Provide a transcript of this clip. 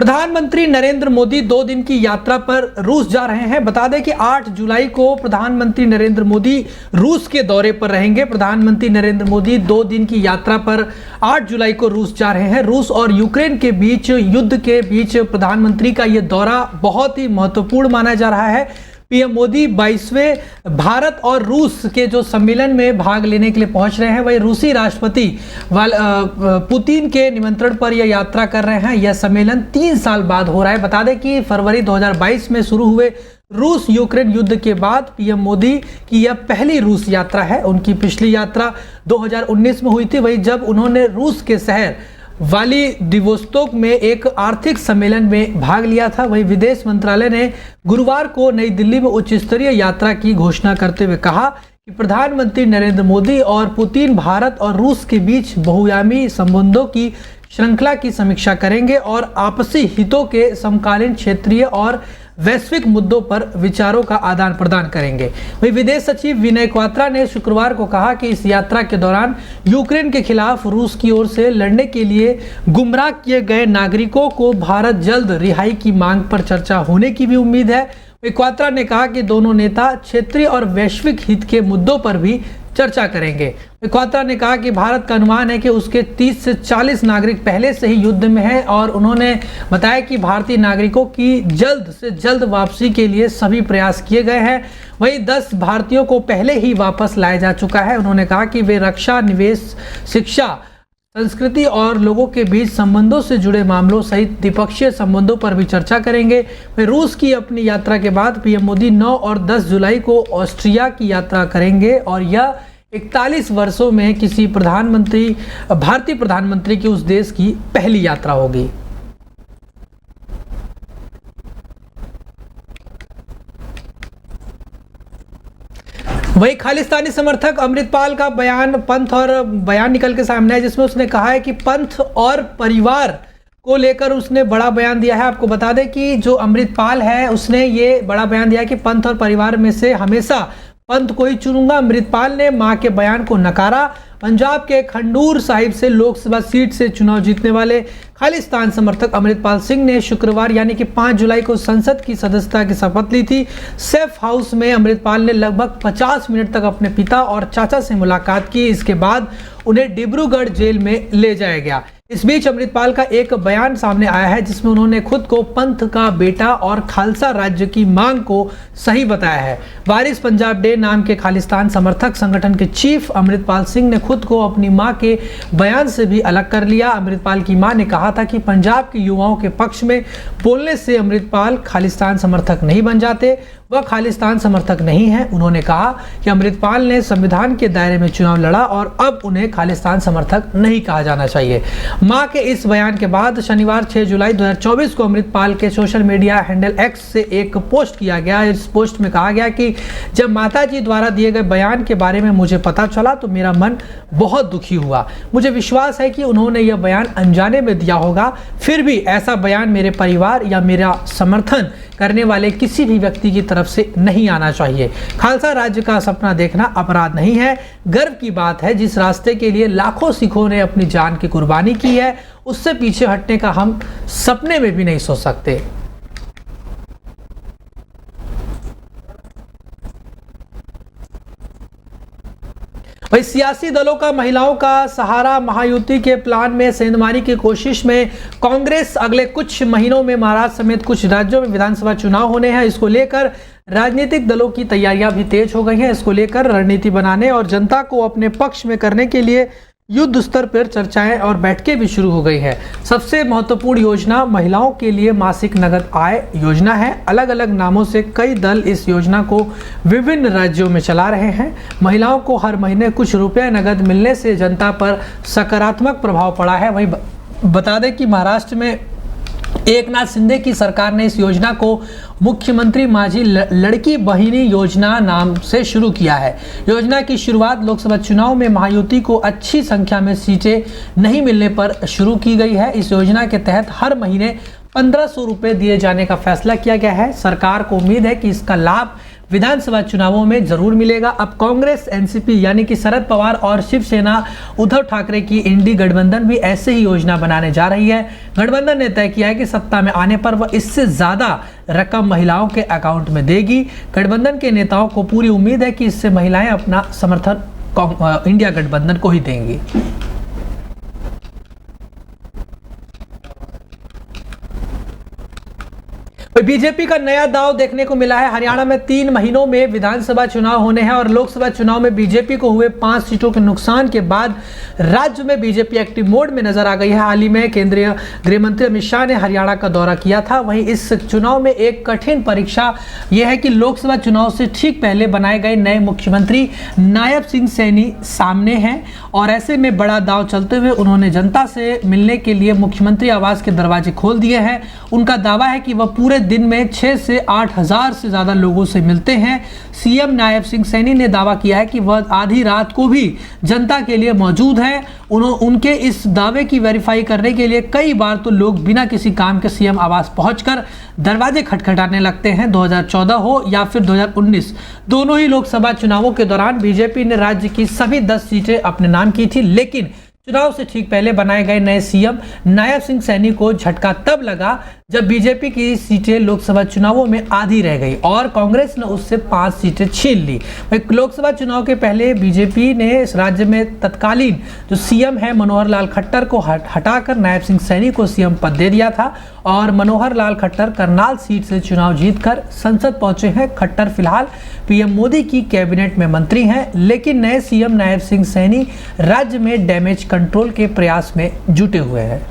प्रधानमंत्री नरेंद्र मोदी 2 दिन की यात्रा पर रूस जा रहे हैं। बता दें कि 8 जुलाई को प्रधानमंत्री नरेंद्र मोदी रूस के दौरे पर रहेंगे। प्रधानमंत्री नरेंद्र मोदी 2 दिन की यात्रा पर 8 जुलाई को रूस जा रहे हैं। रूस और यूक्रेन के बीच युद्ध के बीच प्रधानमंत्री का यह दौरा बहुत ही महत्वपूर्ण माना जा रहा है। पीएम मोदी 22वें भारत और रूस के जो सम्मेलन में भाग लेने के लिए पहुंच रहे हैं, वही रूसी राष्ट्रपति पुतिन के निमंत्रण पर यह यात्रा कर रहे हैं। यह सम्मेलन 3 साल बाद हो रहा है। बता दें कि फरवरी 2022 में शुरू हुए रूस यूक्रेन युद्ध के बाद पीएम मोदी की यह पहली रूस यात्रा है। उनकी पिछली यात्रा 2019 में हुई थी, वही जब उन्होंने रूस के शहर व्लादिवोस्तोक में एक आर्थिक सम्मेलन में भाग लिया था। वहीं विदेश मंत्रालय ने गुरुवार को नई दिल्ली में उच्च स्तरीय यात्रा की घोषणा करते हुए कहा कि प्रधानमंत्री नरेंद्र मोदी और पुतिन भारत और रूस के बीच बहुआयामी संबंधों की श्रृंखला की समीक्षा करेंगे और आपसी हितों के समकालीन क्षेत्रीय और वैश्विक मुद्दों पर विचारों का आदान प्रदान करेंगे। वहीं विदेश सचिव विनय क्वात्रा ने शुक्रवार को कहा कि इस यात्रा के दौरान यूक्रेन के खिलाफ रूस की ओर से लड़ने के लिए गुमराह किए गए नागरिकों को भारत जल्द रिहाई की मांग पर चर्चा होने की भी उम्मीद है। क्वात्रा ने कहा कि दोनों नेता क्षेत्रीय और वैश्विक हित के मुद्दों पर भी चर्चा करेंगे। क्वात्रा ने कहा कि भारत का अनुमान है कि उसके 30 से 40 नागरिक पहले से ही युद्ध में हैं और उन्होंने बताया कि भारतीय नागरिकों की जल्द से जल्द वापसी के लिए सभी प्रयास किए गए हैं। वहीं 10 भारतीयों को पहले ही वापस लाया जा चुका है। उन्होंने कहा कि वे रक्षा, निवेश, शिक्षा, संस्कृति और लोगों के बीच संबंधों से जुड़े मामलों सहित द्विपक्षीय संबंधों पर भी चर्चा करेंगे। वे रूस की अपनी यात्रा के बाद पीएम मोदी 9 और 10 जुलाई को ऑस्ट्रिया की यात्रा करेंगे और यह 41 वर्षों में किसी भारतीय प्रधानमंत्री की उस देश की पहली यात्रा होगी। वही खालिस्तानी समर्थक अमृतपाल का बयान निकल के सामने है, जिसमें उसने कहा है कि पंथ और परिवार को लेकर उसने बड़ा बयान दिया है। आपको बता दें कि जो अमृतपाल है उसने ये बड़ा बयान दिया है कि पंथ और परिवार में से हमेशा पंथ को ही चुनूंगा। अमृतपाल ने मां के बयान को नकारा। पंजाब के खंडूर साहिब से लोकसभा सीट से चुनाव जीतने वाले खालिस्तान समर्थक अमृतपाल सिंह ने शुक्रवार यानी कि 5 जुलाई को संसद की सदस्यता की शपथ ली थी। सेफ हाउस में अमृतपाल ने लगभग 50 मिनट तक अपने पिता और चाचा से मुलाकात की। इसके बाद उन्हें डिब्रूगढ़ जेल में ले जाया गया। इस बीच अमृतपाल का एक बयान सामने आया है, जिसमें उन्होंने खुद को पंथ का बेटा और खालसा राज्य की मांग को सही बताया है। वारिस पंजाब डे नाम के खालिस्तान समर्थक संगठन के चीफ अमृतपाल सिंह ने खुद को अपनी मां के बयान से भी अलग कर लिया। अमृतपाल की मां ने कहा था कि पंजाब के युवाओं के पक्ष में बोलने से अमृतपाल खालिस्तान समर्थक नहीं बन जाते, वह खालिस्तान समर्थक नहीं है। उन्होंने कहा कि अमृतपाल ने संविधान के दायरे में चुनाव लड़ा और अब उन्हें खालिस्तान समर्थक नहीं कहा जाना चाहिए। मां के इस बयान के बाद शनिवार 6 जुलाई 2024 को अमृतपाल के सोशल मीडिया हैंडल एक्स से एक पोस्ट किया गया। इस पोस्ट में कहा गया कि जब माताजी द्वारा दिए गए बयान के बारे में मुझे पता चला तो मेरा मन बहुत दुखी हुआ। मुझे विश्वास है कि उन्होंने यह बयान अनजाने में दिया होगा। फिर भी ऐसा बयान मेरे परिवार या मेरा समर्थन करने वाले किसी भी व्यक्ति की तरफ से नहीं आना चाहिए। खालसा राज्य का सपना देखना अपराध नहीं है, गर्व की बात है। जिस रास्ते के लिए लाखों सिखों ने अपनी जान की कुर्बानी की है, उससे पीछे हटने का हम सपने में भी नहीं सोच सकते। वही सियासी दलों का महिलाओं का सहारा महायुति के प्लान में सेंधमारी की कोशिश में कांग्रेस अगले कुछ महीनों में महाराष्ट्र समेत कुछ राज्यों में विधानसभा चुनाव होने हैं। इसको लेकर राजनीतिक दलों की तैयारियां भी तेज हो गई हैं। इसको लेकर रणनीति बनाने और जनता को अपने पक्ष में करने के लिए युद्ध स्तर पर चर्चाएं और बैठकें भी शुरू हो गई हैं। सबसे महत्वपूर्ण योजना महिलाओं के लिए मासिक नगद आय योजना है। अलग अलग नामों से कई दल इस योजना को विभिन्न राज्यों में चला रहे हैं। महिलाओं को हर महीने कुछ रुपए नगद मिलने से जनता पर सकारात्मक प्रभाव पड़ा है। वहीं बता दें कि महाराष्ट्र में एकनाथ शिंदे की सरकार ने इस योजना को मुख्यमंत्री माझी लड़की बहिनी योजना नाम से शुरू किया है। योजना की शुरुआत लोकसभा चुनाव में महायुति को अच्छी संख्या में सीटें नहीं मिलने पर शुरू की गई है। इस योजना के तहत हर महीने 1500 रुपये दिए जाने का फैसला किया गया है। सरकार को उम्मीद है कि इसका लाभ विधानसभा चुनावों में जरूर मिलेगा। अब कांग्रेस एनसीपी यानी कि शरद पवार और शिवसेना उद्धव ठाकरे की इंडी गठबंधन भी ऐसे ही योजना बनाने जा रही है। गठबंधन ने तय किया है कि सत्ता में आने पर वह इससे ज्यादा रकम महिलाओं के अकाउंट में देगी। गठबंधन के नेताओं को पूरी उम्मीद है कि इससे महिलाएं अपना समर्थन इंडिया गठबंधन को ही देंगी। बीजेपी का नया दांव देखने को मिला है। हरियाणा में 3 महीनों में विधानसभा चुनाव होने हैं और लोकसभा चुनाव में बीजेपी को हुए 5 सीटों के नुकसान के बाद राज्य में बीजेपी एक्टिव मोड में नजर आ गई है। हाल ही में केंद्रीय गृह मंत्री अमित शाह ने हरियाणा का दौरा किया था। वहीं इस चुनाव में एक कठिन परीक्षा यह है कि लोकसभा चुनाव से ठीक पहले बनाए गए नए मुख्यमंत्री नायब सिंह सैनी सामने हैं और ऐसे में बड़ा दांव चलते हुए उन्होंने जनता से मिलने के लिए मुख्यमंत्री आवास के दरवाजे खोल दिए हैं। उनका दावा है कि वह पूरे दिन में 6 से 8 हजार से ज्यादा लोगों से मिलते हैं। सीएम नायब सिंह सैनी ने दावा किया है कि वह आधी रात को भी जनता के लिए मौजूद हैं। उनके इस दावे की वेरीफाई करने के लिए कई बार तो लोग बिना किसी काम के सीएम आवास पहुंचकर दरवाजे खटखटाने लगते हैं। 2014 हो या फिर 2019 दोनों ही लोकसभा चुनावों के दौरान बीजेपी ने राज्य की सभी 10 सीटें अपने नाम की थी, लेकिन चुनाव से ठीक पहले बनाए गए नए सीएम नायब सिंह सैनी को झटका तब लगा जब बीजेपी की सीटें लोकसभा चुनावों में आधी रह गई और कांग्रेस ने उससे 5 सीटें छीन ली। लोकसभा चुनाव के पहले बीजेपी ने इस राज्य में तत्कालीन जो सीएम है मनोहर लाल खट्टर को हटाकर नायब सिंह सैनी को सीएम पद दे दिया था और मनोहर लाल खट्टर करनाल सीट से चुनाव जीतकर संसद पहुंचे हैं। खट्टर फिलहाल पीएम मोदी की कैबिनेट में मंत्री हैं, लेकिन नए सीएम नायब सिंह सैनी राज्य में डैमेज कंट्रोल के प्रयास में जुटे हुए हैं।